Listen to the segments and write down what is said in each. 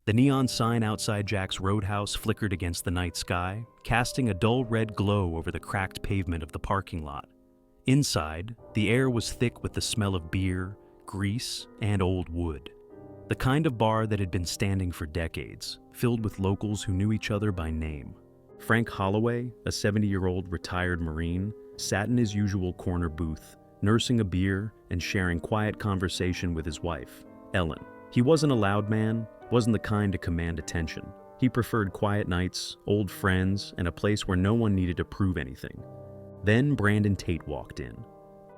The neon sign outside Jack's Roadhouse flickered against the night sky, casting a dull red glow over the cracked pavement of the parking lot. Inside, the air was thick with the smell of beer, grease, and old wood. The kind of bar that had been standing for decades, filled with locals who knew each other by name. Frank Holloway, a 70-year-old retired Marine, sat in his usual corner booth, nursing a beer and sharing quiet conversation with his wife, Ellen. He wasn't a loud man, wasn't the kind to command attention. He preferred quiet nights, old friends, and a place where no one needed to prove anything. Then Brandon Tate walked in.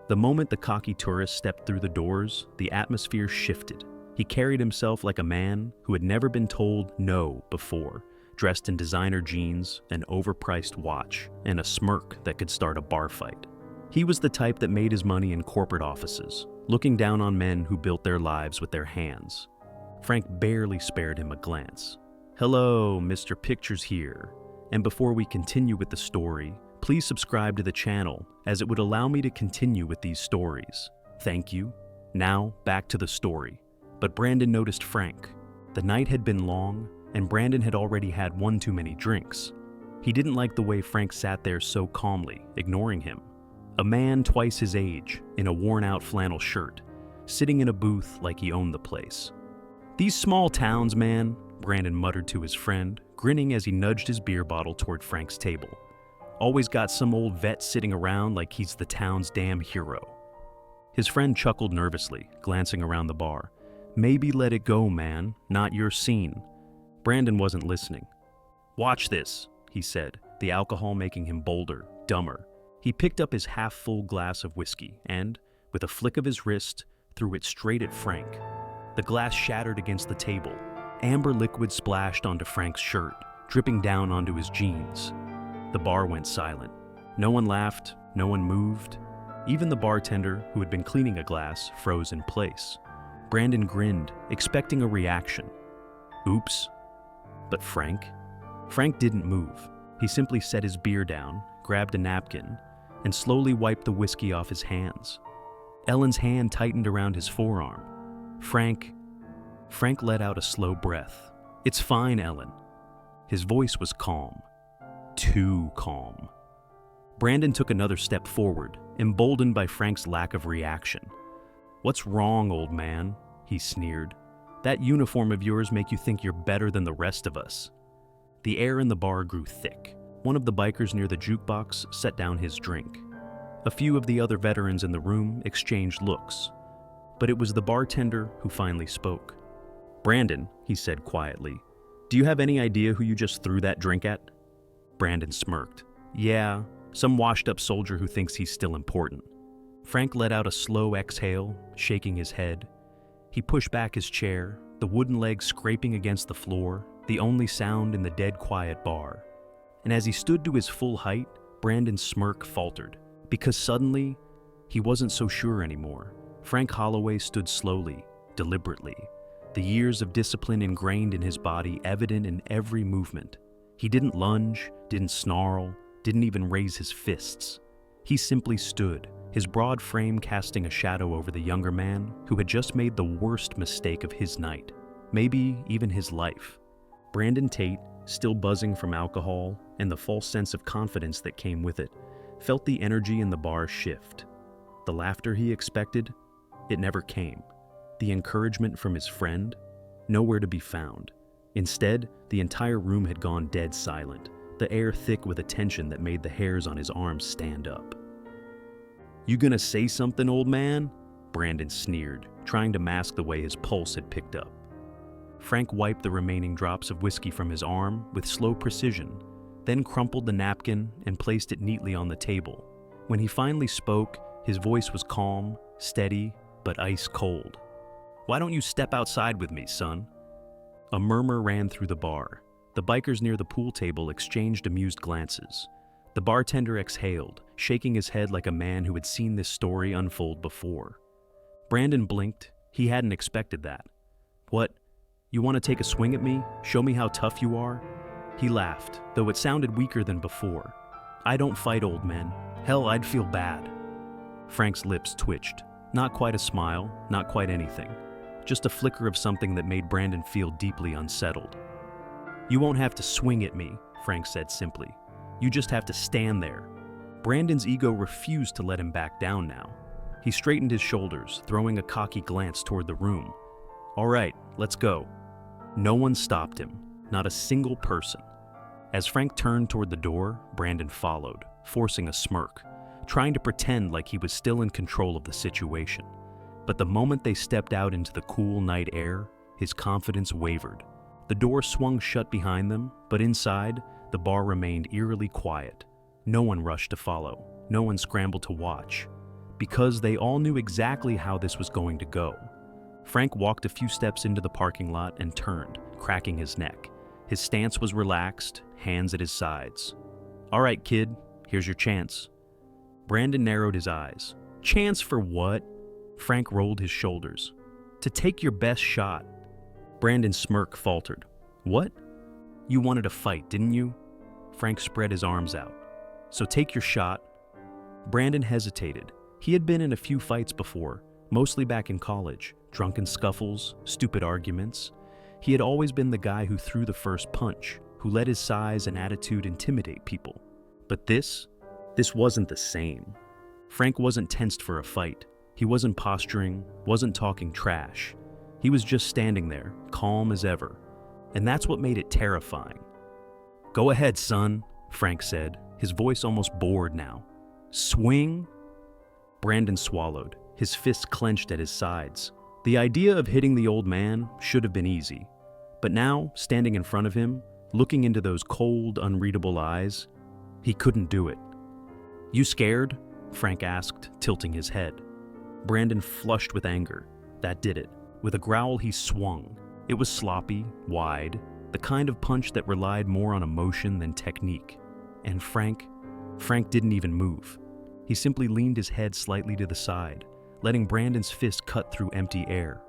The moment the cocky tourist stepped through the doors, the atmosphere shifted. He carried himself like a man who had never been told no before, dressed in designer jeans, an overpriced watch, and a smirk that could start a bar fight. He was the type that made his money in corporate offices, looking down on men who built their lives with their hands. Frank barely spared him a glance. "Hello, Mr. Pictures here. And before we continue with the story, please subscribe to the channel as it would allow me to continue with these stories. Thank you. Now, back to the story." But Brandon noticed Frank. The night had been long, and Brandon had already had one too many drinks. He didn't like the way Frank sat there so calmly, ignoring him. A man twice his age, in a worn-out flannel shirt, sitting in a booth like he owned the place. "These small towns, man," Brandon muttered to his friend, grinning as he nudged his beer bottle toward Frank's table. "Always got some old vet sitting around like he's the town's damn hero." His friend chuckled nervously, glancing around the bar. "Maybe let it go, man. Not your scene." Brandon wasn't listening. "Watch this," he said, the alcohol making him bolder, dumber. He picked up his half-full glass of whiskey and, with a flick of his wrist, threw it straight at Frank. The glass shattered against the table. Amber liquid splashed onto Frank's shirt, dripping down onto his jeans. The bar went silent. No one laughed, no one moved. Even the bartender, who had been cleaning a glass, froze in place. Brandon grinned, expecting a reaction. Oops. But Frank didn't move. He simply set his beer down, grabbed a napkin, and slowly wiped the whiskey off his hands. Ellen's hand tightened around his forearm. Frank let out a slow breath. "It's fine, Ellen." His voice was calm. Too calm. Brandon took another step forward, emboldened by Frank's lack of reaction. "What's wrong, old man?" he sneered. "That uniform of yours make you think you're better than the rest of us." The air in the bar grew thick. One of the bikers near the jukebox set down his drink. A few of the other veterans in the room exchanged looks. But it was the bartender who finally spoke. "Brandon," he said quietly, "do you have any idea who you just threw that drink at?" Brandon smirked. "Yeah, some washed-up soldier who thinks he's still important." Frank let out a slow exhale, shaking his head. He pushed back his chair, the wooden legs scraping against the floor, the only sound in the dead-quiet bar. And as he stood to his full height, Brandon's smirk faltered, because suddenly, he wasn't so sure anymore. Frank Holloway stood slowly, deliberately, the years of discipline ingrained in his body evident in every movement. He didn't lunge, didn't snarl, didn't even raise his fists. He simply stood, his broad frame casting a shadow over the younger man who had just made the worst mistake of his night, maybe even his life. Brandon Tate, still buzzing from alcohol and the false sense of confidence that came with it, felt the energy in the bar shift. The laughter he expected, it never came. The encouragement from his friend, nowhere to be found. Instead, the entire room had gone dead silent, the air thick with a tension that made the hairs on his arms stand up. "You gonna say something, old man?" Brandon sneered, trying to mask the way his pulse had picked up. Frank wiped the remaining drops of whiskey from his arm with slow precision, then crumpled the napkin and placed it neatly on the table. When he finally spoke, his voice was calm, steady, but ice cold. "Why don't you step outside with me, son?" A murmur ran through the bar. The bikers near the pool table exchanged amused glances. The bartender exhaled, shaking his head like a man who had seen this story unfold before. Brandon blinked. He hadn't expected that. "What? You want to take a swing at me? Show me how tough you are?" He laughed, though it sounded weaker than before. "I don't fight old men. Hell, I'd feel bad." Frank's lips twitched. Not quite a smile, not quite anything. just a flicker of something that made Brandon feel deeply unsettled. "You won't have to swing at me," Frank said simply. "You just have to stand there." Brandon's ego refused to let him back down now. He straightened his shoulders, throwing a cocky glance toward the room. "All right, let's go." No one stopped him, not a single person. As Frank turned toward the door, Brandon followed, forcing a smirk, trying to pretend like he was still in control of the situation. But the moment they stepped out into the cool night air, his confidence wavered. The door swung shut behind them, but inside, the bar remained eerily quiet. No one rushed to follow, no one scrambled to watch, because they all knew exactly how this was going to go. Frank walked a few steps into the parking lot and turned, cracking his neck. His stance was relaxed, hands at his sides. "All right, kid, here's your chance." Brandon narrowed his eyes. "Chance for what?" Frank rolled his shoulders. "To take your best shot." Brandon's smirk faltered. "What? You wanted a fight, didn't you?" Frank spread his arms out. "So take your shot." Brandon hesitated. He had been in a few fights before, mostly back in college. Drunken scuffles, stupid arguments. He had always been the guy who threw the first punch, who let his size and attitude intimidate people. But this wasn't the same. Frank wasn't tensed for a fight. He wasn't posturing, wasn't talking trash. He was just standing there, calm as ever. And that's what made it terrifying. "Go ahead, son," Frank said, his voice almost bored now. "Swing?" Brandon swallowed, his fists clenched at his sides. The idea of hitting the old man should have been easy. But now, standing in front of him, looking into those cold, unreadable eyes, he couldn't do it. "You scared?" Frank asked, tilting his head. Brandon flushed with anger. That did it. With a growl, he swung. It was sloppy, wide, the kind of punch that relied more on emotion than technique. And Frank didn't even move. He simply leaned his head slightly to the side, letting Brandon's fist cut through empty air.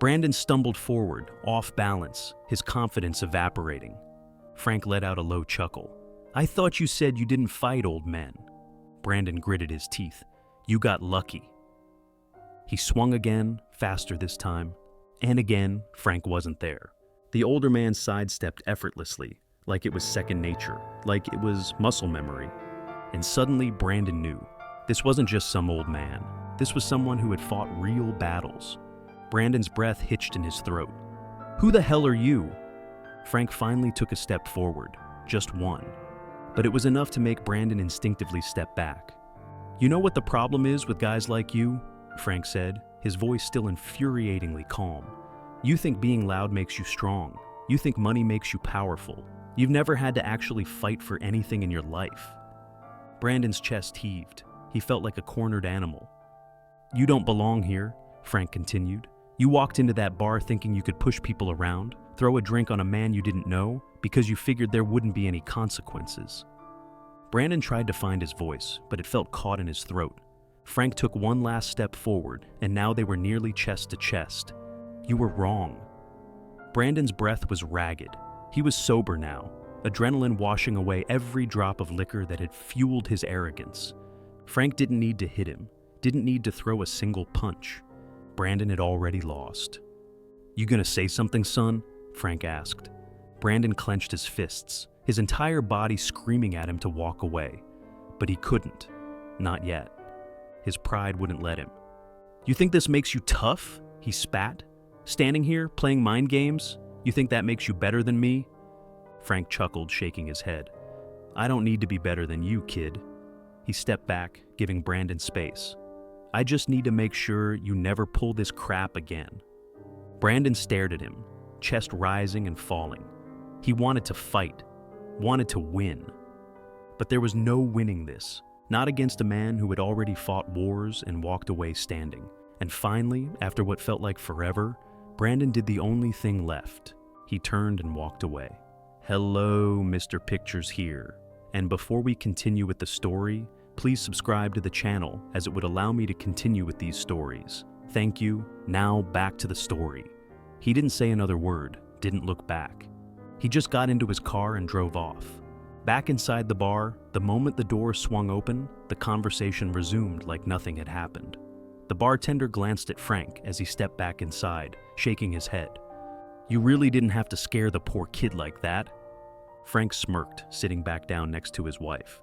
Brandon stumbled forward, off balance, his confidence evaporating. Frank let out a low chuckle. "I thought you said you didn't fight old men." Brandon gritted his teeth. "You got lucky." He swung again, faster this time. And again, Frank wasn't there. The older man sidestepped effortlessly, like it was second nature, like it was muscle memory. And suddenly, Brandon knew. This wasn't just some old man. This was someone who had fought real battles. Brandon's breath hitched in his throat. "Who the hell are you?" Frank finally took a step forward, just one. But it was enough to make Brandon instinctively step back. "You know what the problem is with guys like you?" Frank said, his voice still infuriatingly calm. "You think being loud makes you strong. You think money makes you powerful. You've never had to actually fight for anything in your life." Brandon's chest heaved. He felt like a cornered animal. "You don't belong here," Frank continued. "You walked into that bar thinking you could push people around, throw a drink on a man you didn't know, because you figured there wouldn't be any consequences." Brandon tried to find his voice, but it felt caught in his throat. Frank took one last step forward, and now they were nearly chest to chest. "You were wrong." Brandon's breath was ragged. He was sober now, adrenaline washing away every drop of liquor that had fueled his arrogance. Frank didn't need to hit him, didn't need to throw a single punch. Brandon had already lost. "You gonna say something, son?" Frank asked. Brandon clenched his fists, his entire body screaming at him to walk away. But he couldn't. Not yet. His pride wouldn't let him. "You think this makes you tough?" he spat. "Standing here, playing mind games? You think that makes you better than me?" Frank chuckled, shaking his head. "I don't need to be better than you, kid." He stepped back, giving Brandon space. "I just need to make sure you never pull this crap again." Brandon stared at him, chest rising and falling. He wanted to fight, wanted to win. But there was no winning this, not against a man who had already fought wars and walked away standing. And finally, after what felt like forever, Brandon did the only thing left. He turned and walked away. Hello, Mr. Pictures here. And before we continue with the story, please subscribe to the channel as it would allow me to continue with these stories. Thank you. Now back to the story. He didn't say another word, didn't look back. He just got into his car and drove off. Back inside the bar, the moment the door swung open, the conversation resumed like nothing had happened. The bartender glanced at Frank as he stepped back inside, shaking his head. "You really didn't have to scare the poor kid like that." Frank smirked, sitting back down next to his wife.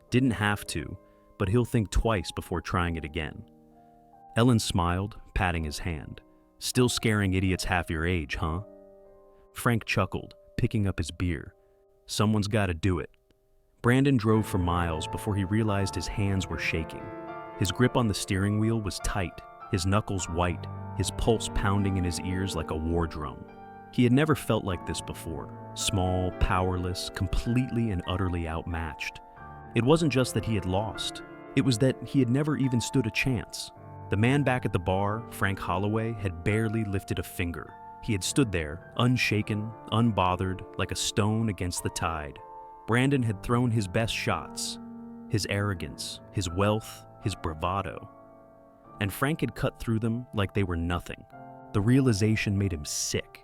"Didn't have to, but he'll think twice before trying it again." Ellen smiled, patting his hand. "Still scaring idiots half your age, huh?" Frank chuckled, picking up his beer. "Someone's got to do it." Brandon drove for miles before he realized his hands were shaking. His grip on the steering wheel was tight, his knuckles white, his pulse pounding in his ears like a war drum. He had never felt like this before, small, powerless, completely and utterly outmatched. It wasn't just that he had lost, it was that he had never even stood a chance. The man back at the bar, Frank Holloway, had barely lifted a finger. He had stood there, unshaken, unbothered, like a stone against the tide. Brandon had thrown his best shots, his arrogance, his wealth, his bravado. And Frank had cut through them like they were nothing. The realization made him sick.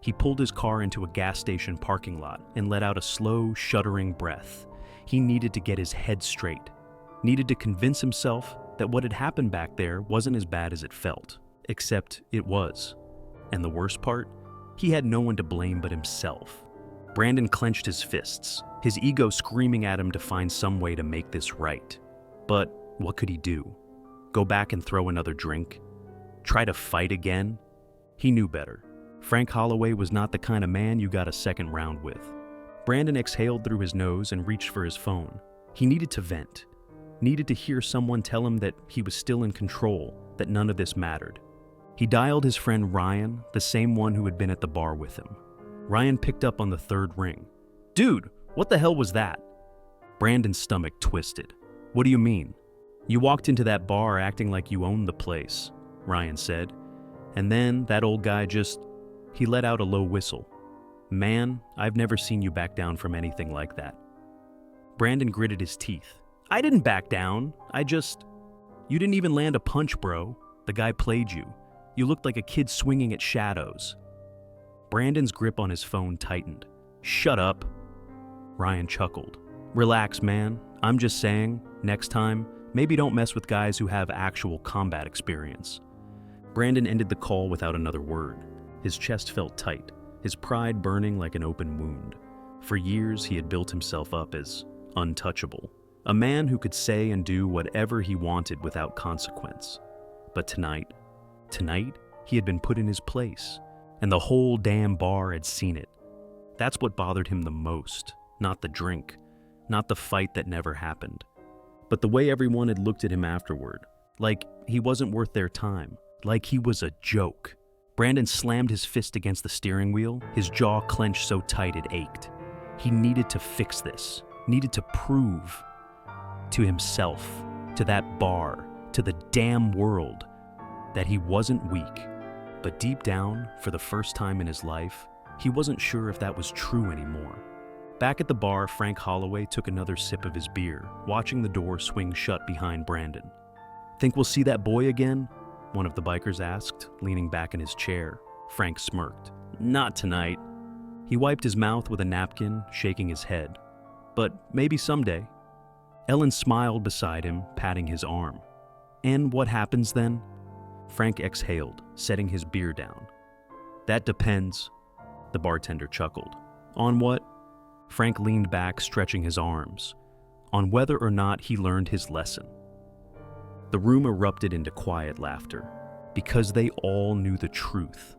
He pulled his car into a gas station parking lot and let out a slow, shuddering breath. He needed to get his head straight, needed to convince himself that what had happened back there wasn't as bad as it felt, except it was. And the worst part? He had no one to blame but himself. Brandon clenched his fists, his ego screaming at him to find some way to make this right. But what could he do? Go back and throw another drink? Try to fight again? He knew better. Frank Holloway was not the kind of man you got a second round with. Brandon exhaled through his nose and reached for his phone. He needed to vent. Needed to hear someone tell him that he was still in control, that none of this mattered. He dialed his friend Ryan, the same one who had been at the bar with him. Ryan picked up on the third ring. "Dude, what the hell was that?" Brandon's stomach twisted. "What do you mean?" "You walked into that bar acting like you owned the place," Ryan said. "And then that old guy he let out a low whistle. Man, I've never seen you back down from anything like that." Brandon gritted his teeth. "I didn't back down. You didn't even land a punch, bro. The guy played you. You looked like a kid swinging at shadows." Brandon's grip on his phone tightened. "Shut up." Ryan chuckled. "Relax, man. I'm just saying, next time, maybe don't mess with guys who have actual combat experience." Brandon ended the call without another word. His chest felt tight, his pride burning like an open wound. For years, he had built himself up as untouchable, a man who could say and do whatever he wanted without consequence. But tonight, he had been put in his place, and the whole damn bar had seen it. That's what bothered him the most, not the drink, not the fight that never happened, but the way everyone had looked at him afterward, like he wasn't worth their time, like he was a joke. Brandon slammed his fist against the steering wheel, his jaw clenched so tight it ached. He needed to fix this, needed to prove to himself, to that bar, to the damn world, that he wasn't weak. But deep down, for the first time in his life, he wasn't sure if that was true anymore. Back at the bar, Frank Holloway took another sip of his beer, watching the door swing shut behind Brandon. "Think we'll see that boy again?" one of the bikers asked, leaning back in his chair. Frank smirked. "Not tonight." He wiped his mouth with a napkin, shaking his head. "But maybe someday." Ellen smiled beside him, patting his arm. "And what happens then?" Frank exhaled, setting his beer down. "That depends," the bartender chuckled. "On what?" Frank leaned back, stretching his arms. "On whether or not he learned his lesson." The room erupted into quiet laughter, because they all knew the truth.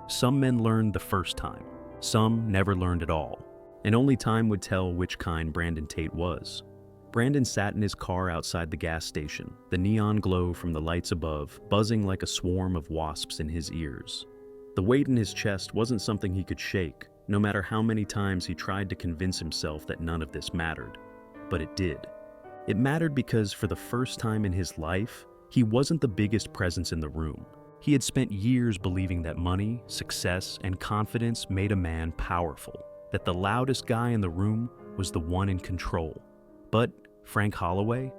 Some men learned the first time, some never learned at all, and only time would tell which kind Brandon Tate was. Brandon sat in his car outside the gas station, the neon glow from the lights above buzzing like a swarm of wasps in his ears. The weight in his chest wasn't something he could shake, no matter how many times he tried to convince himself that none of this mattered. But it did. It mattered because, for the first time in his life, he wasn't the biggest presence in the room. He had spent years believing that money, success, and confidence made a man powerful, that the loudest guy in the room was the one in control. But Frank Holloway,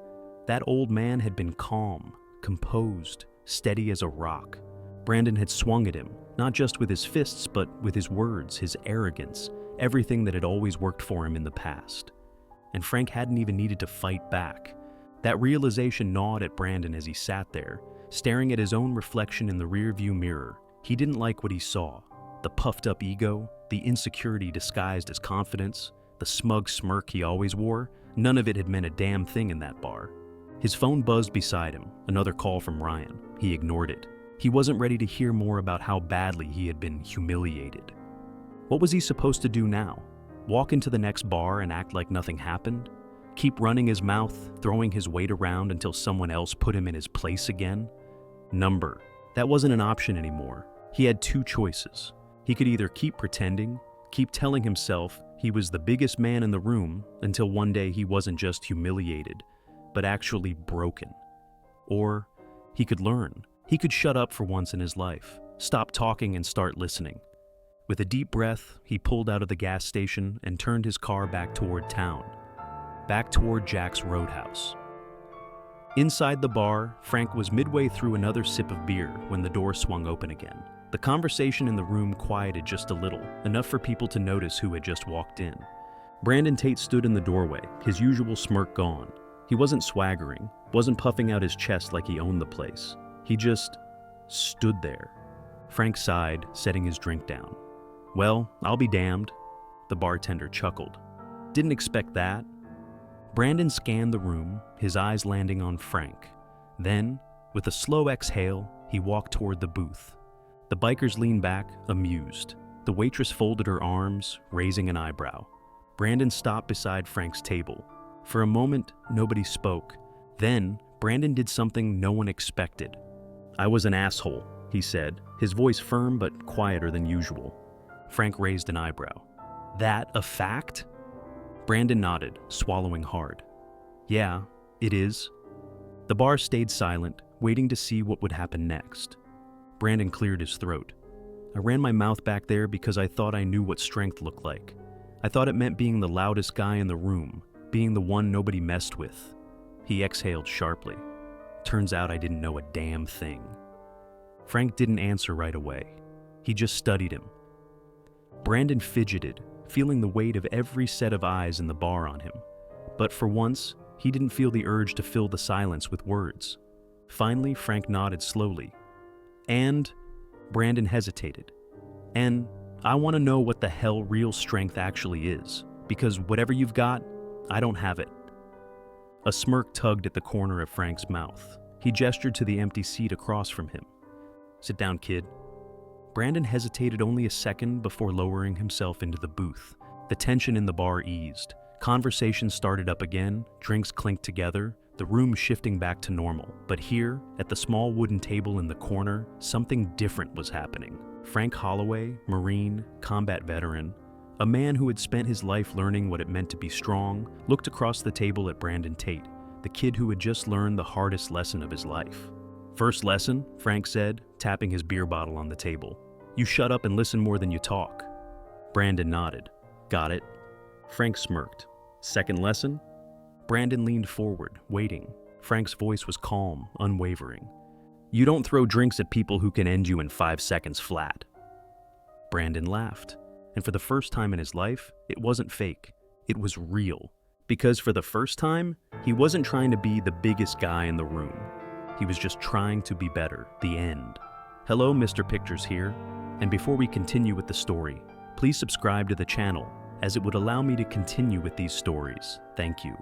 that old man had been calm, composed, steady as a rock. Brandon had swung at him, not just with his fists, but with his words, his arrogance, everything that had always worked for him in the past. And Frank hadn't even needed to fight back. That realization gnawed at Brandon as he sat there, Staring at his own reflection in the rearview mirror, he didn't like what he saw. The puffed-up ego, the insecurity disguised as confidence, the smug smirk he always wore, none of it had meant a damn thing in that bar. His phone buzzed beside him, another call from Ryan. He ignored it. He wasn't ready to hear more about how badly he had been humiliated. What was he supposed to do now? Walk into the next bar and act like nothing happened? Keep running his mouth, throwing his weight around until someone else put him in his place again? Number. That wasn't an option anymore. He had two choices. He could either keep pretending, keep telling himself he was the biggest man in the room until one day he wasn't just humiliated, but actually broken. Or he could learn. He could shut up for once in his life, stop talking and start listening. With a deep breath, he pulled out of the gas station and turned his car back toward town, back toward Jack's Roadhouse. Inside the bar, Frank was midway through another sip of beer when the door swung open again. The conversation in the room quieted just a little, enough for people to notice who had just walked in. Brandon Tate stood in the doorway, his usual smirk gone. He wasn't swaggering, wasn't puffing out his chest like he owned the place. He just stood there. Frank sighed, setting his drink down. "Well, I'll be damned." The bartender chuckled. "Didn't expect that." Brandon scanned the room, his eyes landing on Frank. Then, with a slow exhale, he walked toward the booth. The bikers leaned back, amused. The waitress folded her arms, raising an eyebrow. Brandon stopped beside Frank's table. For a moment, nobody spoke. Then, Brandon did something no one expected. "I was an asshole," he said, his voice firm but quieter than usual. Frank raised an eyebrow. "That a fact?" Brandon nodded, swallowing hard. "Yeah, it is." The bar stayed silent, waiting to see what would happen next. Brandon cleared his throat. "I ran my mouth back there because I thought I knew what strength looked like. I thought it meant being the loudest guy in the room, being the one nobody messed with." He exhaled sharply. "Turns out I didn't know a damn thing." Frank didn't answer right away. He just studied him. Brandon fidgeted, feeling the weight of every set of eyes in the bar on him. But for once, he didn't feel the urge to fill the silence with words. Finally, Frank nodded slowly. "And," Brandon hesitated, "and I want to know what the hell real strength actually is, because whatever you've got, I don't have it." A smirk tugged at the corner of Frank's mouth. He gestured to the empty seat across from him. "Sit down, kid." Brandon hesitated only a second before lowering himself into the booth. The tension in the bar eased. Conversation started up again, drinks clinked together, the room shifting back to normal. But here, at the small wooden table in the corner, something different was happening. Frank Holloway, Marine, combat veteran, a man who had spent his life learning what it meant to be strong, looked across the table at Brandon Tate, the kid who had just learned the hardest lesson of his life. "First lesson," Frank said, tapping his beer bottle on the table. "You shut up and listen more than you talk." Brandon nodded. "Got it." Frank smirked. "Second lesson?" Brandon leaned forward, waiting. Frank's voice was calm, unwavering. "You don't throw drinks at people who can end you in 5 seconds flat." Brandon laughed, and for the first time in his life, it wasn't fake. It was real. Because for the first time, he wasn't trying to be the biggest guy in the room. He was just trying to be better. The end. Hello, Mr. Pictures here. And before we continue with the story, please subscribe to the channel, as it would allow me to continue with these stories. Thank you.